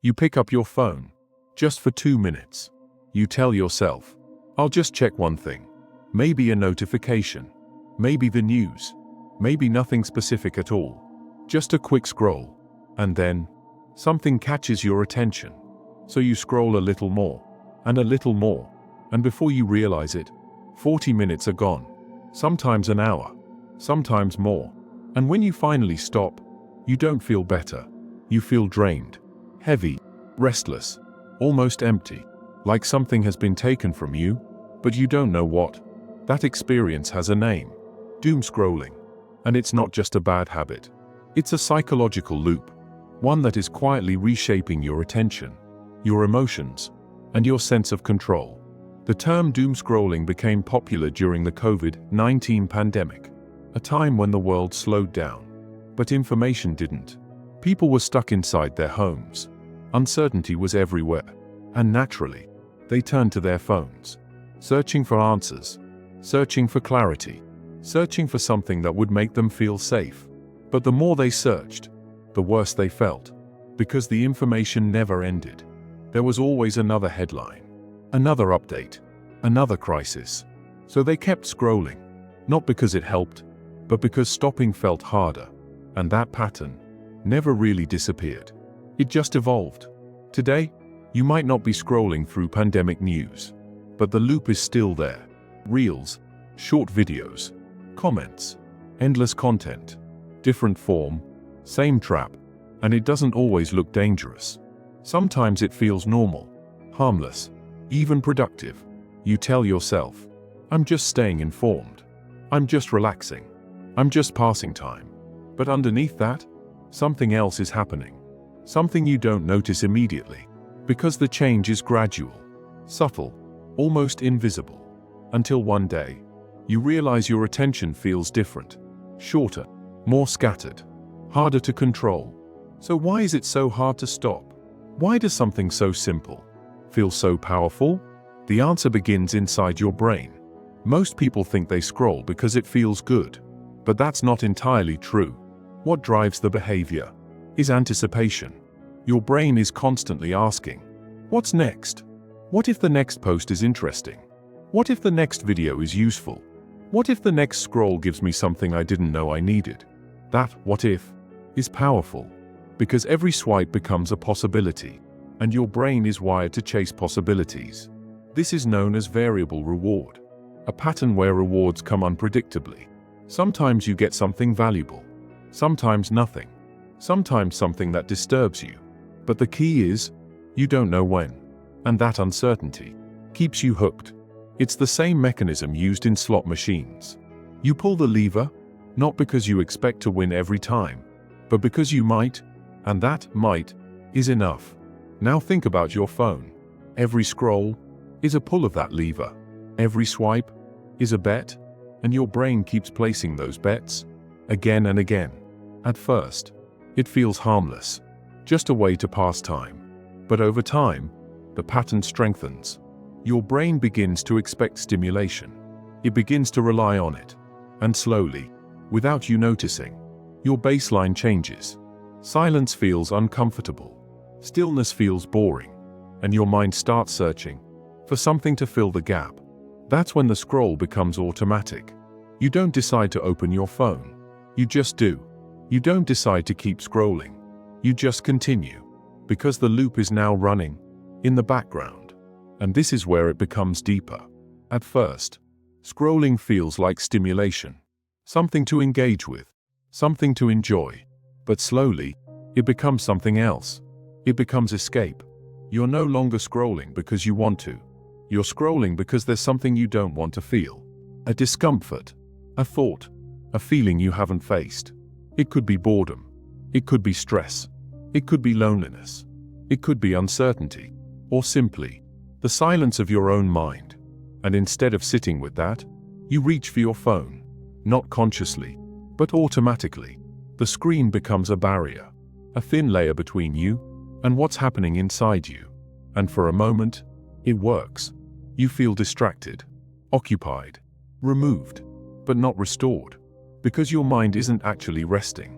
You pick up your phone. Just for 2 minutes. You tell yourself, I'll just check one thing. Maybe a notification. Maybe the news. Maybe nothing specific at all. Just a quick scroll. And then, something catches your attention. So you scroll a little more. And a little more. And before you realize it, 40 minutes are gone. Sometimes an hour. Sometimes more. And when you finally stop, you don't feel better. You feel drained. Heavy. Restless. Almost empty. Like something has been taken from you, but you don't know what. That experience has a name. Doomscrolling. And it's not just a bad habit. It's a psychological loop. One that is quietly reshaping your attention, your emotions, and your sense of control. The term doomscrolling became popular during the COVID-19 pandemic, a time when the world slowed down. But information didn't. People were stuck inside their homes. Uncertainty was everywhere. And naturally, they turned to their phones, searching for answers, searching for clarity, searching for something that would make them feel safe. But the more they searched, the worse they felt, because the information never ended. There was always another headline, another update, another crisis. So they kept scrolling, not because it helped, but because stopping felt harder. And that pattern never really disappeared. It just evolved. Today, you might not be scrolling through pandemic news, but the loop is still there. Reels, short videos, comments, endless content, different form, same trap, and it doesn't always look dangerous. Sometimes it feels normal, harmless, even productive. You tell yourself, I'm just staying informed. I'm just relaxing. I'm just passing time. But underneath that, something else is happening. Something you don't notice immediately. Because the change is gradual, subtle, almost invisible. Until one day, you realize your attention feels different, shorter, more scattered, harder to control. So why is it so hard to stop? Why does something so simple feel so powerful? The answer begins inside your brain. Most people think they scroll because it feels good, but that's not entirely true. What drives the behavior is anticipation. Your brain is constantly asking, what's next? What if the next post is interesting? What if the next video is useful? What if the next scroll gives me something I didn't know I needed? That what if is powerful, because every swipe becomes a possibility, and your brain is wired to chase possibilities. This is known as variable reward, a pattern where rewards come unpredictably. Sometimes you get something valuable, sometimes nothing, sometimes something that disturbs you. But the key is, you don't know when. And that uncertainty keeps you hooked. It's the same mechanism used in slot machines. You pull the lever, not because you expect to win every time, but because you might, and that might is enough. Now think about your phone. Every scroll is a pull of that lever. Every swipe is a bet, and your brain keeps placing those bets again and again. At first, it feels harmless. Just a way to pass time. But over time, the pattern strengthens. Your brain begins to expect stimulation. It begins to rely on it. And slowly, without you noticing, your baseline changes. Silence feels uncomfortable. Stillness feels boring. And your mind starts searching for something to fill the gap. That's when the scroll becomes automatic. You don't decide to open your phone. You just do. You don't decide to keep scrolling. You just continue, because the loop is now running in the background. And this is where it becomes deeper. At first, scrolling feels like stimulation, something to engage with, something to enjoy. But slowly, it becomes something else. It becomes escape. You're no longer scrolling because you want to. You're scrolling because there's something you don't want to feel. A discomfort, a thought, a feeling you haven't faced. It could be boredom. It could be stress. It could be loneliness. It could be uncertainty. Or simply, the silence of your own mind. And instead of sitting with that, you reach for your phone. Not consciously, but automatically. The screen becomes a barrier. A thin layer between you and what's happening inside you. And for a moment, it works. You feel distracted, occupied, removed, but not restored. Because your mind isn't actually resting.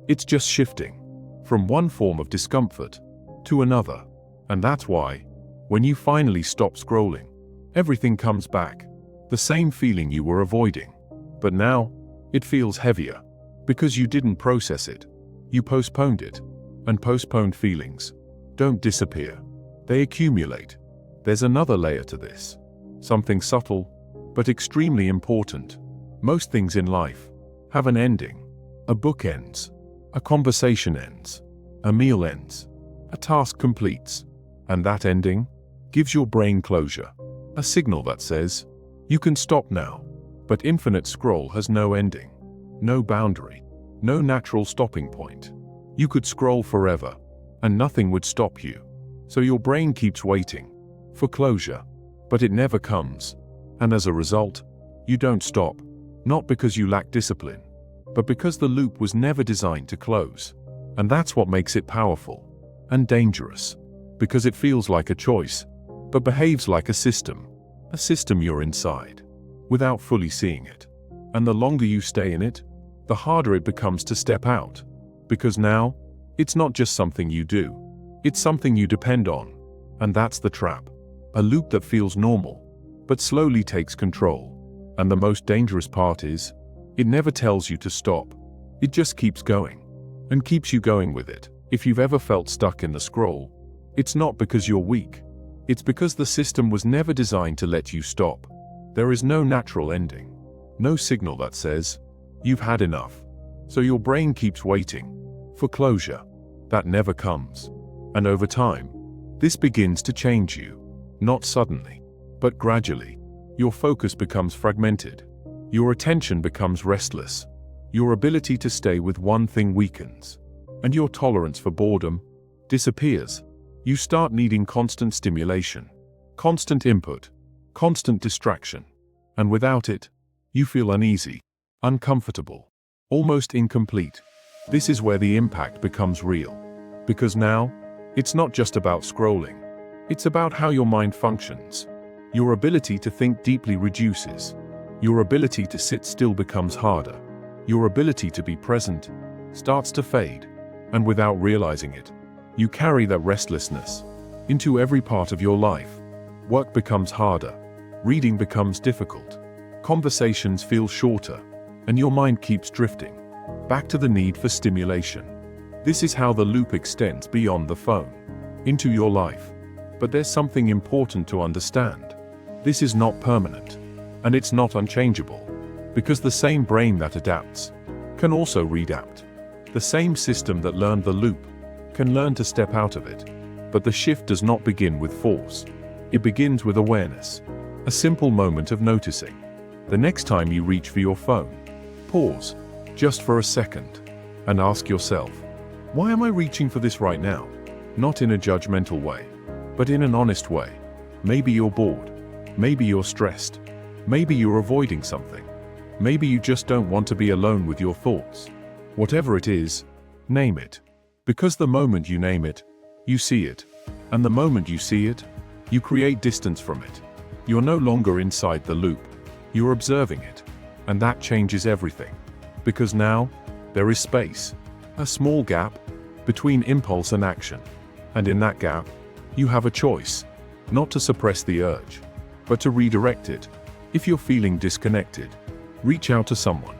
It's just shifting from one form of discomfort to another. And that's why, when you finally stop scrolling, everything comes back. The same feeling you were avoiding. But now, it feels heavier. Because you didn't process it. You postponed it. And postponed feelings don't disappear. They accumulate. There's another layer to this. Something subtle, but extremely important. Most things in life have an ending. A book ends. A conversation ends. A meal ends. A task completes. And that ending gives your brain closure. A signal that says, you can stop now. But infinite scroll has no ending. No boundary. No natural stopping point. You could scroll forever, and nothing would stop you. So your brain keeps waiting for closure, but it never comes. And as a result, you don't stop. Not because you lack discipline, but because the loop was never designed to close. And that's what makes it powerful and dangerous. Because it feels like a choice, but behaves like a system you're inside, without fully seeing it. And the longer you stay in it, the harder it becomes to step out. Because now, it's not just something you do, it's something you depend on. And that's the trap. A loop that feels normal, but slowly takes control. And the most dangerous part is, it never tells you to stop. It just keeps going, and keeps you going with it. If you've ever felt stuck in the scroll, it's not because you're weak. It's because the system was never designed to let you stop. There is no natural ending. No signal that says, you've had enough. So your brain keeps waiting for closure. That never comes. And over time, this begins to change you. Not suddenly, but gradually. Your focus becomes fragmented. Your attention becomes restless. Your ability to stay with one thing weakens. And your tolerance for boredom disappears. You start needing constant stimulation, constant input, constant distraction. And without it, you feel uneasy, uncomfortable, almost incomplete. This is where the impact becomes real. Because now, it's not just about scrolling. It's about how your mind functions. Your ability to think deeply reduces. Your ability to sit still becomes harder. Your ability to be present starts to fade. And without realizing it, you carry that restlessness into every part of your life. Work becomes harder. Reading becomes difficult. Conversations feel shorter. And your mind keeps drifting back to the need for stimulation. This is how the loop extends beyond the phone into your life. But there's something important to understand. This is not permanent. And it's not unchangeable. Because the same brain that adapts can also readapt. The same system that learned the loop can learn to step out of it. But the shift does not begin with force. It begins with awareness. A simple moment of noticing. The next time you reach for your phone, pause, just for a second, and ask yourself, why am I reaching for this right now? Not in a judgmental way, but in an honest way. Maybe you're bored. Maybe you're stressed. Maybe you're avoiding something. Maybe you just don't want to be alone with your thoughts. Whatever it is, name it. Because the moment you name it, you see it. And the moment you see it, you create distance from it. You're no longer inside the loop. You're observing it. And that changes everything. Because now, there is space. A small gap between impulse and action. And in that gap, you have a choice. Not to suppress the urge, but to redirect it. If you're feeling disconnected, reach out to someone.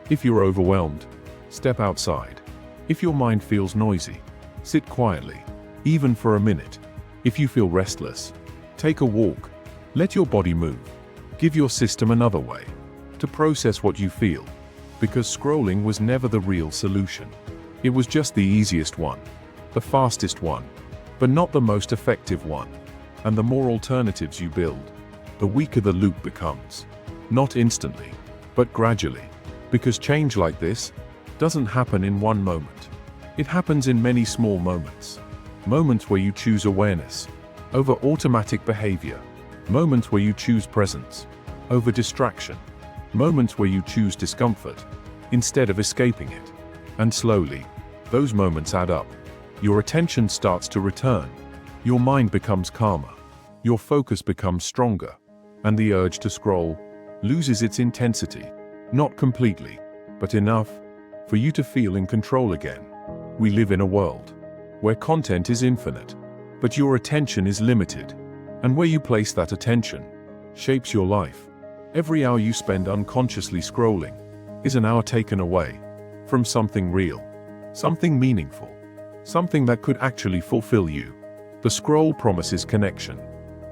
If you're overwhelmed, step outside. If your mind feels noisy, sit quietly, even for a minute. If you feel restless, take a walk. Let your body move. Give your system another way to process what you feel. Because scrolling was never the real solution. It was just the easiest one, the fastest one, but not the most effective one. And the more alternatives you build, the weaker the loop becomes. Not instantly, but gradually. Because change like this doesn't happen in one moment. It happens in many small moments. Moments where you choose awareness over automatic behavior. Moments where you choose presence over distraction. Moments where you choose discomfort instead of escaping it. And slowly, those moments add up. Your attention starts to return. Your mind becomes calmer. Your focus becomes stronger. And the urge to scroll loses its intensity. Not completely, but enough for you to feel in control again. We live in a world where content is infinite, but your attention is limited. And where you place that attention shapes your life. Every hour you spend unconsciously scrolling is an hour taken away from something real, something meaningful, something that could actually fulfill you. The scroll promises connection,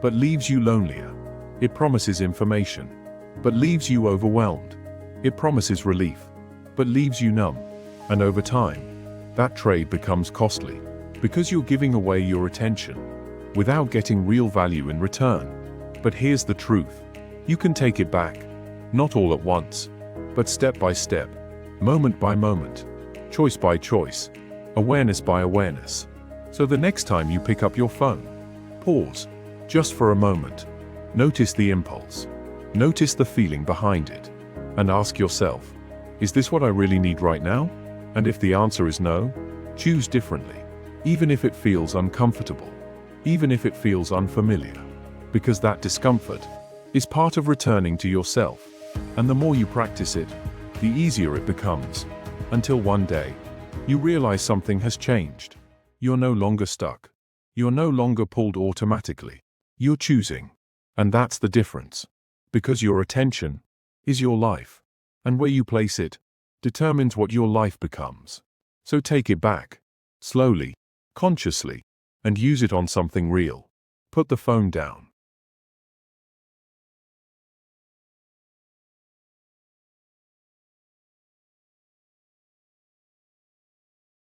but leaves you lonelier. It promises information, but leaves you overwhelmed. It promises relief, but leaves you numb. And over time, that trade becomes costly, because you're giving away your attention without getting real value in return. But here's the truth. You can take it back, not all at once, but step by step, moment by moment, choice by choice, awareness by awareness. So the next time you pick up your phone, pause, just for a moment. Notice the impulse. Notice the feeling behind it. And ask yourself, is this what I really need right now? And if the answer is no, choose differently, even if it feels uncomfortable, even if it feels unfamiliar. Because that discomfort is part of returning to yourself. And the more you practice it, the easier it becomes. Until one day, you realize something has changed. You're no longer stuck. You're no longer pulled automatically. You're choosing. And that's the difference. Because your attention is your life. And where you place it determines what your life becomes. So take it back, slowly, consciously, and use it on something real. Put the phone down.